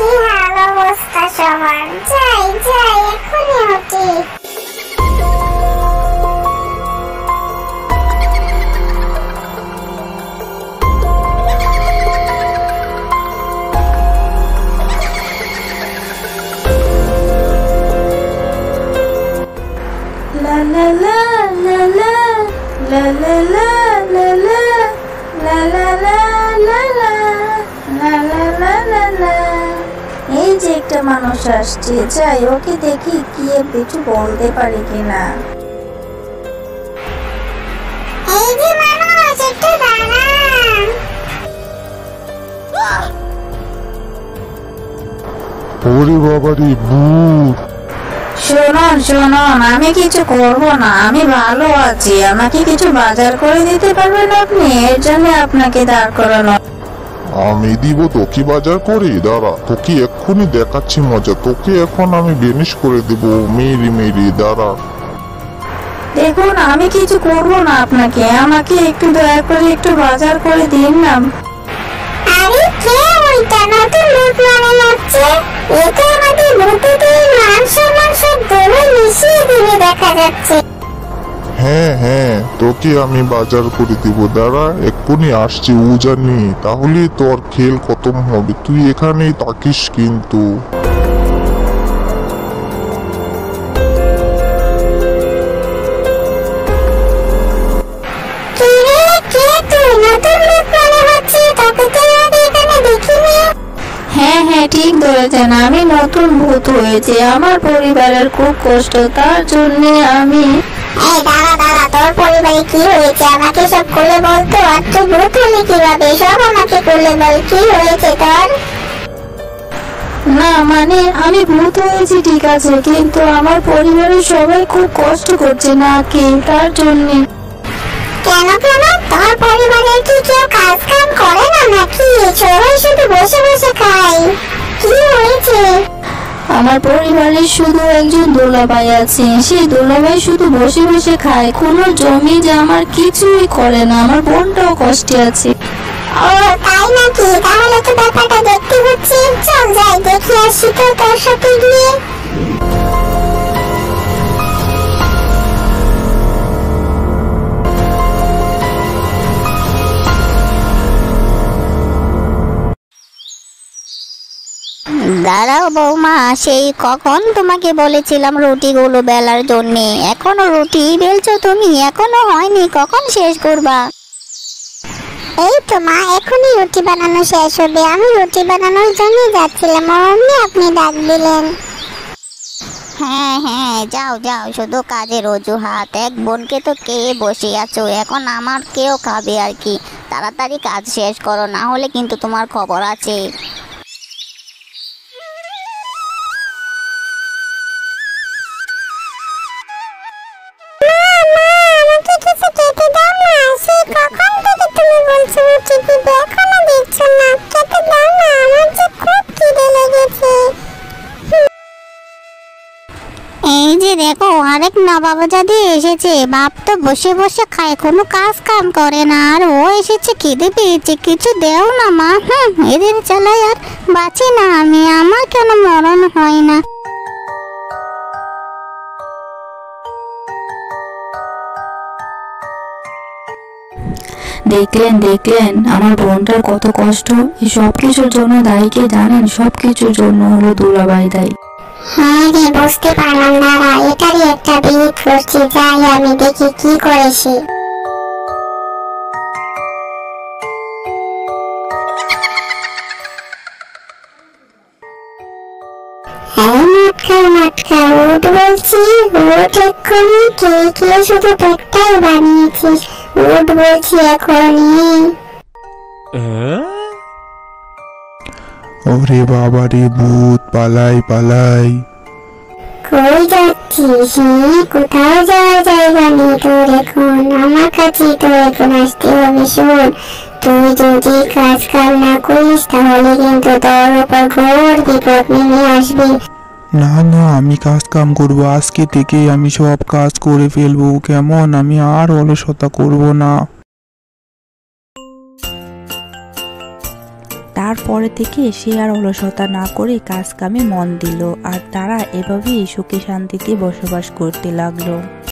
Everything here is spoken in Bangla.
কি হাল অবস্থা সবার। যাই যাই এখনই উঠি। La la la la la la la la la la la la la la la la la la la। এই যে একটা মানুষ আসছে, যাই ওকে দেখি কি কিছু বলতে পারি কিনা। এই যে মানুষ, একটু দাঁড়ান। ওরে বাবারে ভূত! শুনুন শুনুন, আমি কিছু করব না, আমি ভালো আছি। আমাকে কিছু বাজার করে দিতে পারবেন আপনি? এর জন্য আপনাকে দাঁড় করানো। আমি দিব তোকে বাজার করে? দাঁড়া, তোকে এক্ষুনি দেখাচ্ছি মজা। তোকে এখন আমি বেনিশ করে দেব মেরি মেরি, দাঁড়া। দেখুন, আমি কিছু করব না আপনাকে, আমাকে একটু দয়া করে একটু বাজার করে দিন না। আরে কে ওইটা? নতুন ভূত মনে হচ্ছে। এটা আমাদের ভূতেদের মান সম্মান সব ধরে মিশিয়ে দিবে দেখা যাচ্ছে। হ্যাঁ হ্যাঁ, তোকে আমি বাজার করে দিব, দাঁড়া এক্ষুনি আসছি উজানি। তাহলে তোর খেল খতম হবে, তুই এখানেই থাকিস কিন্তু। কে তুই? নতুন ভূত মনে হচ্ছে, তোকে তো আগে এখানে দেখিনি। হ্যাঁ হ্যাঁ, ঠিক ধরেছেন, আমি নতুন ভূত হয়েছে। আমার পরিবারের খুব কষ্ট, তার জন্য আমি। এই দাঁড়া দাঁড়া, তোর পরিবারে কি হয়েছে আমাকে সব খুলে বলতো। আর তুই ভূত হলি কিভাবে? সব আমাকে খুলে বল, কি হয়েছে তোর? না মানে আমি ভূত হয়েছি ঠিক আছে, কিন্তু আমার পরিবারের সবাই খুব কষ্ট করছে না কি, তার জন্য। কেন কেন? তোর পরিবারের কি কেউ কাজ কাম করে না নাকি? সবাই শুধু বসে বসে খায়। কি হয়েছে? আমার পরিবারে শুধু একজন দুলাভাই আছে, সেই দুলাভাই শুধু বসে বসে খায়, কোনো জমি জামার কিছুই করে না। আমার বোনটাও কষ্টে আছে। ও তাই নাকি? তাহলে তো ব্যাপারটা দেখতে হচ্ছে। চল যাই দেখে আসি তো তোর সাথে গিয়ে। দাঁড়াও বৌমা, সেই কখন তোমাকে বলেছিলাম রুটিগুলো বেলার জন্য। এখনো রুটি বেলছো তুমি? এখনো হয়নি, কখন শেষ করবা? এই তো মা, এখনই রুটি বানানো শেষ হবে। আমি রুটি বানানোর জন্য যাচ্ছিলাম, অমনি আপনি ডাক দিলেন। হ্যাঁ হ্যাঁ, যাও যাও, শুধু কাজের অজুহাত। এক বোনকে তো কে বসে আছো, এখন আমার কেউ খাবে আর কি। তাড়াতাড়ি কাজ শেষ করো, না হলে কিন্তু তোমার খবর আছে। এই যে দেখো, আরেক নবাবজাদি এসেছে। বাপ তো বসে বসে খায়, কোনো কাজ কাম করে না, আর ও এসেছে খিদে পেয়েছে। কিছু দেও না মা। এদের চালাই আর বাঁচি না আমি, আমার কেন মরণ হয় না? দেখলেন দেখলেন আমার বোনটার কত কষ্ট। এই সব কিছুর জন্য দায়ী কে জানেন? সব কিছুর জন্য হলো দুলাভাই দায়ী। হ্যাঁ রে, বুঝতে পারলাম। দাঁড়া, এটারই একটা বিহিত করছি, যাই আমি দেখি কি করেছি। মটকা উঠ বলছি, উঠ এক্ষুনি। কে শুধু পেটটাই বানিয়েছিস, উঠ বলছি এখনই। ওরে বাবারে ভূত, পালাই পালাই। কই যাচ্ছিস? কোথাও যাওয়ার জায়গা নেই তোর এখন, আমার কাছে তো এখন আসতে হবে। শোন, তুই যদি কাজ কাম না করিস তাহলে কিন্তু তোর উপর ঘোর বিপদ নেমে আসবে। না না, আমি কাজ কাম করবো, আজকে থেকেই আমি সব কাজ করে ফেলবো। কেমন? আমি আর অলসতা করব না। তারপরে থেকে সে আর অলসতা না করে কাজ কামে মন দিল, আর তারা এভাবেই সুখে শান্তিতে বসবাস করতে লাগলো।